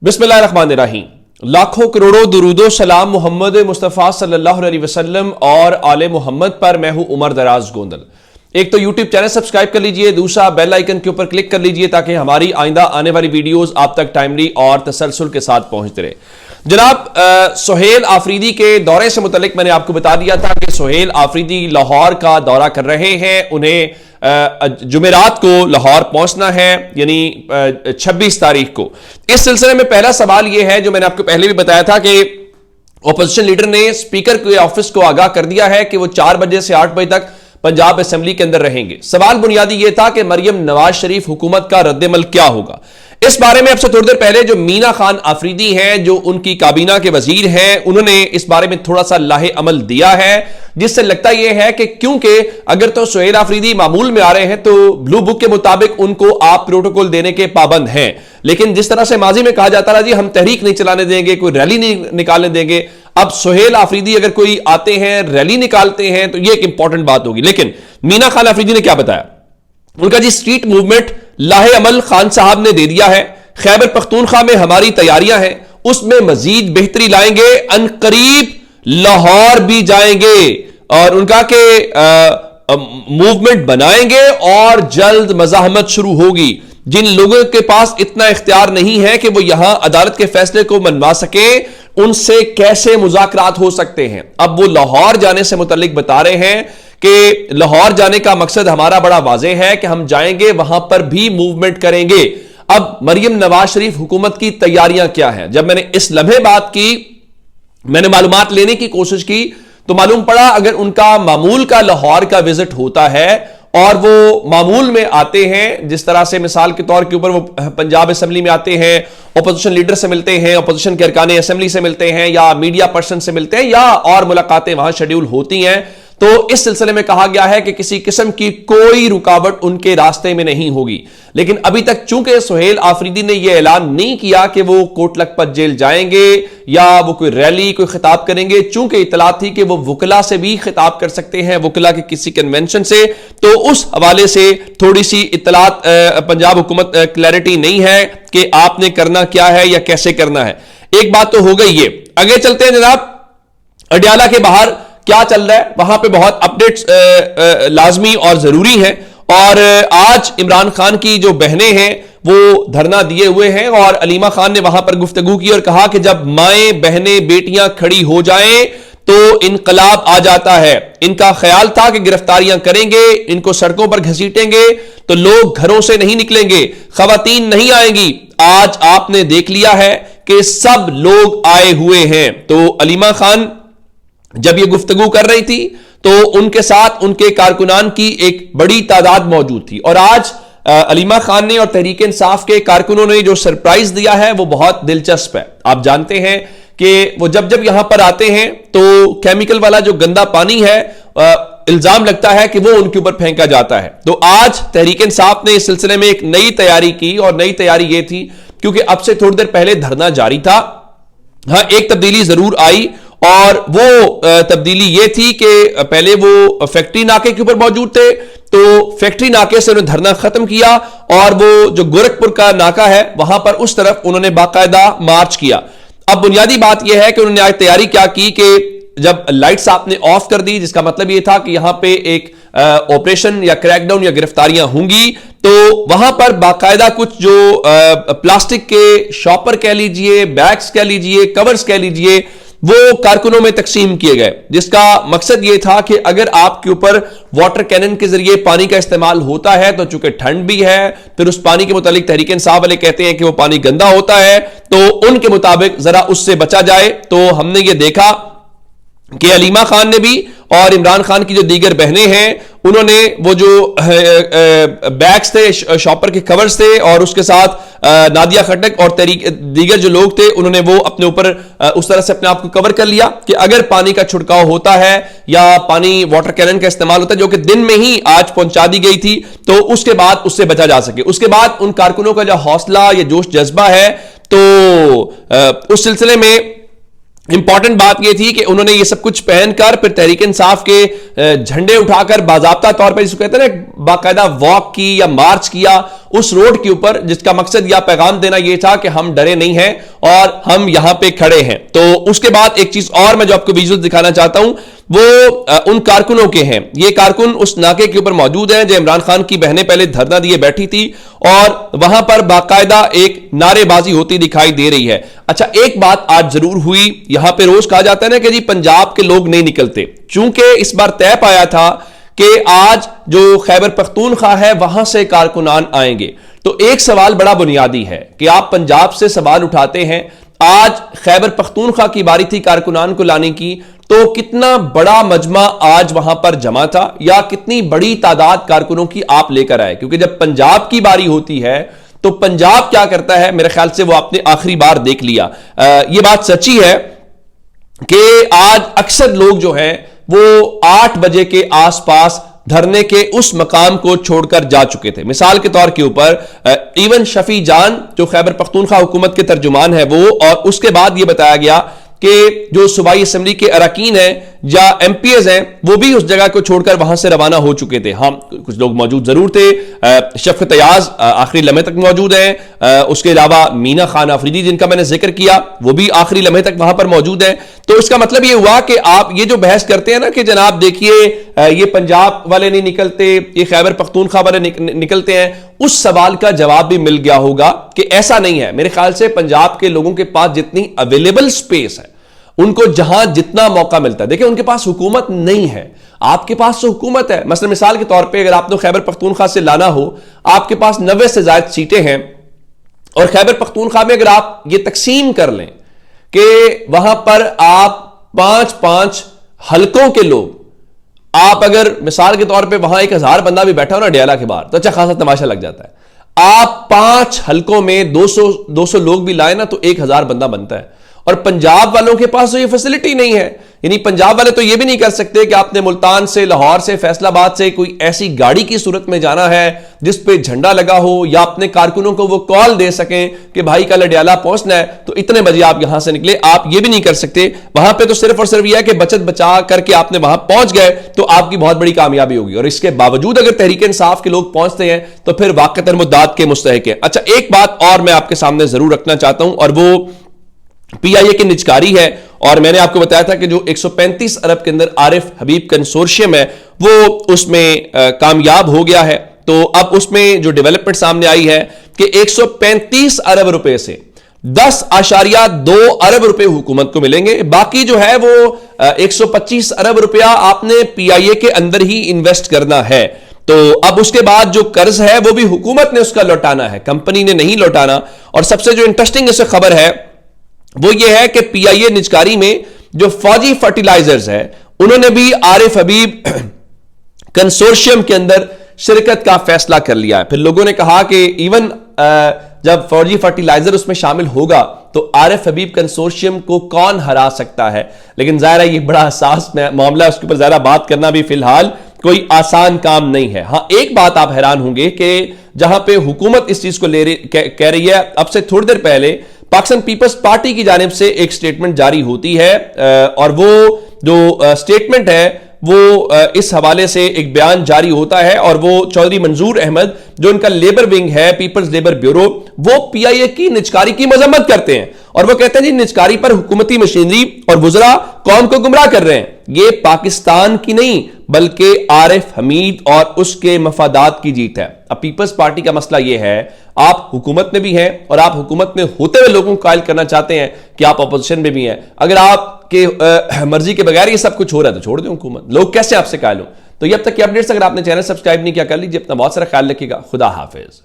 बिस्मिल्लाहिर्रहमानिर्रहीम। लाखों करोड़ों दुरूदो सलाम मोहम्मद मुस्तफ़ा सल्लल्लाहु अलैहि वसल्लम और आले मोहम्मद पर। मैं हूं उमर दराज गोंदल। एक तो यूट्यूब चैनल सब्सक्राइब कर लीजिए, दूसरा बेल आइकन के ऊपर क्लिक कर लीजिए ताकि हमारी आइंदा आने वाली वीडियोस आप तक टाइमली और तसलसल के साथ पहुंचते रहे। जनाब सुहेल आफरीदी के दौरे से मुतल्लिक मैंने आपको बता दिया था कि सुहेल आफरीदी लाहौर का दौरा कर रहे हैं। उन्हें जुमेरात को लाहौर पहुंचना है, यानी 26 तारीख को। इस सिलसिले में पहला सवाल यह है जो मैंने आपको पहले भी बताया था कि अपोजिशन लीडर ने स्पीकर के ऑफिस को आगाह कर दिया है कि वो 4 बजे से 8 बजे तक पंजाब असेंबली के अंदर रहेंगे। सवाल बुनियादी यह था कि मरियम नवाज शरीफ हुकूमत का रद्देमल क्या होगा। इस बारे में अब से थोड़ी देर पहले जो मीना खान आफरीदी हैं, जो उनकी काबीना के वजीर हैं, उन्होंने इस बारे में थोड़ा सा लाहे अमल दिया है, जिससे लगता यह है कि क्योंकि अगर तो सुहेल आफरीदी मामूल में आ रहे हैं तो ब्लू बुक के मुताबिक उनको आप प्रोटोकॉल देने के पाबंद हैं। लेकिन जिस तरह से माजी में कहा जाता रहा जी हम तहरीक नहीं चलाने देंगे, कोई रैली नहीं निकालने देंगे, अब सुहेल आफरीदी अगर कोई आते हैं, रैली निकालते हैं तो यह एक इंपॉर्टेंट बात होगी। लेकिन मीना खान आफरीदी ने क्या बताया, उनका जी स्ट्रीट मूवमेंट लाहे अमल खान साहब ने दे दिया है। खैबर पख्तूनख्वा में हमारी तैयारियां हैं, उसमें मजीद बेहतरी लाएंगे, अनकरीब लाहौर भी जाएंगे और उनका के मूवमेंट बनाएंगे और जल्द मज़ाहमत शुरू होगी। जिन लोगों के पास इतना इख्तियार नहीं है कि वो यहां अदालत के फैसले को मनवा सके, उनसे कैसे मुज़ाकरात हो सकते हैं। अब वो लाहौर जाने से मुतल्लिक बता रहे हैं कि लाहौर जाने का मकसद हमारा बड़ा वाज़ेह है कि हम जाएंगे, वहां पर भी मूवमेंट करेंगे। अब मरियम नवाज शरीफ हुकूमत की तैयारियां क्या हैं। जब मैंने इस लम्हे बात की, मैंने मालूमात लेने की कोशिश की तो मालूम पड़ा अगर उनका मामूल का लाहौर का विजिट होता है और वो मामूल में आते हैं, जिस तरह से मिसाल के तौर के ऊपर वो पंजाब असेंबली में आते हैं, अपोजिशन लीडर से मिलते हैं, अपोजिशन के अरकान असेंबली से मिलते हैं या मीडिया पर्सन से मिलते हैं या और मुलाकातें वहां शेड्यूल होती हैं, तो इस सिलसिले में कहा गया है कि किसी किस्म की कोई रुकावट उनके रास्ते में नहीं होगी। लेकिन अभी तक चूंकि सुहेल आफरीदी ने यह ऐलान नहीं किया कि वो कोट लखपत जेल जाएंगे या वो कोई रैली कोई खिताब करेंगे, चूंकि इतला थी कि वो वकला से भी खिताब कर सकते हैं, वकला के किसी कन्वेंशन से, तो उस हवाले से थोड़ी सी इतलात पंजाब हुकूमत क्लैरिटी नहीं है कि आपने करना क्या है या कैसे करना है। एक बात तो हो गई ये। आगे चलते हैं जनाब, अडियाला के बाहर क्या चल रहा है, वहां पे बहुत अपडेट्स लाजमी और जरूरी हैं। और आज इमरान खान की जो बहनें हैं वो धरना दिए हुए हैं और अलीमा खान ने वहां पर गुफ्तगू की और कहा कि जब माएं बहनें बेटियां खड़ी हो जाएं तो इनकलाब आ जाता है। इनका ख्याल था कि गिरफ्तारियां करेंगे, इनको सड़कों पर घसीटेंगे तो लोग घरों से नहीं निकलेंगे, खवातीन नहीं आएंगी। आज आपने देख लिया है कि सब लोग आए हुए हैं। तो अलीमा खान जब ये गुफ्तगू कर रही थी तो उनके साथ उनके कारकुनान की एक बड़ी तादाद मौजूद थी। और आज अलीमा खान ने और तहरीक इंसाफ के कारकुनों ने जो सरप्राइज दिया है वो बहुत दिलचस्प है। आप जानते हैं कि वो जब जब यहां पर आते हैं तो केमिकल वाला जो गंदा पानी है इल्जाम लगता है कि वो उनके ऊपर फेंका जाता है। तो आज तहरीक इंसाफ ने इस सिलसिले में एक नई तैयारी की और नई तैयारी ये थी, क्योंकि अब से थोड़ी देर पहले धरना जारी था, हाँ एक तब्दीली जरूर आई और वो तब्दीली ये थी कि पहले वो फैक्ट्री नाके के ऊपर मौजूद थे, तो फैक्ट्री नाके से उन्होंने धरना खत्म किया और वो जो गोरखपुर का नाका है वहां पर उस तरफ उन्होंने बाकायदा मार्च किया। अब बुनियादी बात यह है कि उन्होंने आज तैयारी क्या की कि जब लाइट्स आपने ऑफ कर दी, जिसका मतलब यह था कि यहां पे एक ऑपरेशन या क्रैकडाउन या गिरफ्तारियां होंगी, तो वहां पर बाकायदा कुछ जो प्लास्टिक के शॉपर कह लीजिए, बैग्स कह लीजिए, कवर्स कह लीजिए, वो कारकुनों में तकसीम किए गए, जिसका मकसद यह था कि अगर आपके ऊपर वाटर कैनन के जरिए पानी का इस्तेमाल होता है तो चूंकि ठंड भी है, फिर उस पानी के मुतालिक तहरीक इंसाफ वाले कहते हैं कि वो पानी गंदा होता है, तो उनके मुताबिक जरा उससे बचा जाए। तो हमने ये देखा कि अलीमा खान ने भी और इमरान खान की जो दीगर बहनें हैं उन्होंने वो जो बैग्स थे, शॉपर के कवर्स थे और उसके साथ नादिया खटक और दीगर जो लोग थे उन्होंने वो अपने ऊपर उस तरह से अपने आप को कवर कर लिया कि अगर पानी का छिड़काव होता है या पानी वाटर कैनन का इस्तेमाल होता है, जो कि दिन में ही आज पहुंचा दी गई थी, तो उसके बाद उससे बचा जा सके। उसके बाद उन कारकुनों का जो हौसला या जोश जज्बा है, तो उस सिलसिले में امپورٹنٹ بات یہ تھی کہ انہوں نے یہ سب کچھ پہن کر پھر تحریک انصاف کے جھنڈے اٹھا کر باضابطہ طور پر جس کو کہتے ہیں نا باقاعدہ واک کی یا مارچ کیا اس روڈ کے اوپر، جس کا مقصد یا پیغام دینا یہ تھا کہ ہم ڈرے نہیں ہیں اور ہم یہاں پہ کھڑے ہیں۔ تو اس کے بعد ایک چیز اور میں جو آپ کو ویژول دکھانا چاہتا ہوں وہ ان کارکنوں کے ہیں۔ یہ کارکن اس ناکے کے اوپر موجود ہیں جو عمران خان کی بہنیں پہلے دھرنا دیے بیٹھی تھی اور وہاں پر باقاعدہ ایک نعرے بازی ہوتی دکھائی دے رہی ہے۔ اچھا ایک بات آج ضرور ہوئی، یہاں پہ روز کہا جاتا ہے نا کہ جی پنجاب کے لوگ نہیں نکلتے، چونکہ اس بار طے پایا تھا کہ آج جو خیبر پختونخوا ہے وہاں سے کارکنان آئیں گے، تو ایک سوال بڑا بنیادی ہے کہ آپ پنجاب سے سوال اٹھاتے ہیں، آج خیبر پختونخوا کی باری تھی کارکنان کو لانے کی، تو کتنا بڑا مجمع آج وہاں پر جمع تھا یا کتنی بڑی تعداد کارکنوں کی آپ لے کر آئے؟ کیونکہ جب پنجاب کی باری ہوتی ہے تو پنجاب کیا کرتا ہے، میرے خیال سے وہ آپ نے آخری بار دیکھ لیا۔ یہ بات سچی ہے کہ آج اکثر لوگ جو ہیں وہ 8 بجے کے آس پاس دھرنے کے اس مقام کو چھوڑ کر جا چکے تھے۔ مثال کے طور کے اوپر ایون شفیع جان جو خیبر پختونخوا حکومت کے ترجمان ہے وہ، اور اس کے بعد یہ بتایا گیا کہ جو صوبائی اسمبلی کے اراکین ہیں یا ایم پی ایز ہیں وہ بھی اس جگہ کو چھوڑ کر وہاں سے روانہ ہو چکے تھے۔ ہاں کچھ لوگ موجود ضرور تھے، شفقت ایاز آخری لمحے تک موجود ہیں، اس کے علاوہ مینا خان آفریدی جن کا میں نے ذکر کیا وہ بھی آخری لمحے تک وہاں پر موجود ہیں۔ تو اس کا مطلب یہ ہوا کہ آپ یہ جو بحث کرتے ہیں نا کہ جناب دیکھیے یہ پنجاب والے نہیں نکلتے، یہ خیبر پختونخوا والے نکلتے ہیں، اس سوال کا جواب بھی مل گیا ہوگا کہ ایسا نہیں ہے۔ میرے خیال سے پنجاب کے لوگوں کے پاس جتنی اویلیبل سپیس ہے، ان کو جہاں جتنا موقع ملتا ہے، دیکھیں ان کے پاس حکومت نہیں ہے، آپ کے پاس تو حکومت ہے۔ مثلا مثال کے طور پہ اگر آپ نے خیبر پختونخوا سے لانا ہو، آپ کے پاس 90 سے زائد سیٹیں ہیں، اور خیبر پختونخوا میں اگر آپ یہ تقسیم کر لیں کہ وہاں پر آپ 5 حلقوں کے لوگ، آپ اگر مثال کے طور پہ وہاں 1000 بندہ بھی بیٹھا ہو نا ڈیالہ کے باہر تو اچھا خاصا تماشا لگ جاتا ہے۔ آپ 5 حلقوں میں 200 لوگ بھی لائیں نا تو 1000 بندہ بنتا ہے، اور پنجاب والوں کے پاس تو یہ فیسلٹی نہیں ہے۔ یعنی پنجاب والے تو یہ بھی نہیں کر سکتے کہ آپ نے ملتان سے، لاہور سے، فیصل آباد سے کوئی ایسی گاڑی کی صورت میں جانا ہے جس پہ جھنڈا لگا ہو، یا اپنے کارکنوں کو وہ کال دے سکیں کہ بھائی کل اڈیالہ پہنچنا ہے تو اتنے بجے آپ یہاں سے نکلے، آپ یہ بھی نہیں کر سکتے۔ وہاں پہ تو صرف اور صرف یہ ہے کہ بچت بچا کر کے آپ نے وہاں پہنچ گئے تو آپ کی بہت بڑی کامیابی ہوگی، اور اس کے باوجود اگر تحریک انصاف کے لوگ پہنچتے ہیں تو پھر واقعتاً مدعات کے مستحق ہیں۔ اچھا ایک بات اور میں آپ کے سامنے ضرور رکھنا چاہتا ہوں، اور وہ پی آئی اے کی نجکاری ہے، اور میں نے آپ کو بتایا تھا کہ جو 135 ارب کے اندر عارف حبیب کنسورشیم ہے وہ اس میں کامیاب ہو گیا ہے۔ تو اب اس میں جو ڈیولپمنٹ سامنے آئی ہے کہ 135 ارب روپے سے 10.2 ارب روپے حکومت کو ملیں گے، باقی جو ہے وہ 125 ارب روپیہ آپ نے پی آئی اے کے اندر ہی انویسٹ کرنا ہے۔ تو اب اس کے بعد جو قرض ہے وہ بھی حکومت نے اس کا لوٹانا ہے، کمپنی نے نہیں لوٹانا۔ اور سب سے جو انٹرسٹنگ اس سے خبر ہے وہ یہ ہے کہ پی آئی اے نجکاری میں جو فوجی فرٹیلائزرز ہے انہوں نے بھی عارف حبیب کنسورشیم کے اندر شرکت کا فیصلہ کر لیا ہے۔ پھر لوگوں نے کہا کہ ایون جب فوجی فرٹیلائزر اس میں شامل ہوگا تو عارف حبیب کنسورشیم کو کون ہرا سکتا ہے، لیکن ظاہر ہے یہ بڑا حساس معاملہ ہے، اس کے اوپر زیادہ بات کرنا بھی فی الحال کوئی آسان کام نہیں ہے۔ ہاں ایک بات آپ حیران ہوں گے کہ جہاں پہ حکومت اس چیز کو کہہ رہی ہے، اب سے تھوڑی دیر پہلے پاکستان پیپلز پارٹی کی جانب سے ایک سٹیٹمنٹ جاری ہوتی ہے، اور وہ جو سٹیٹمنٹ ہے وہ اس حوالے سے ایک بیان جاری ہوتا ہے، اور وہ چودھری منظور احمد جو ان کا لیبر ونگ ہے پیپلز لیبر بیورو، وہ پی آئی اے کی نجکاری کی مذمت کرتے ہیں، اور وہ کہتے ہیں جی نجکاری پر حکومتی مشینری اور وزراء قوم کو گمراہ کر رہے ہیں، یہ پاکستان کی نہیں بلکہ عارف حمید اور اس کے مفادات کی جیت ہے۔ اب پیپلز پارٹی کا مسئلہ یہ ہے، آپ حکومت میں بھی ہیں اور آپ حکومت میں ہوتے ہوئے لوگوں کو قائل کرنا چاہتے ہیں کہ آپ اپوزیشن میں بھی ہیں، اگر آپ کے مرضی کے بغیر یہ سب کچھ ہو رہا ہے تو چھوڑ دیں حکومت، لوگ کیسے آپ سے قائل ہوں؟ تو یہ اب تک کی اپڈیٹس اگر آپ نے چینل سبسکرائب نہیں کیا کر لیجیے، اپنا بہت سارا خیال رکھیے گا، خدا حافظ۔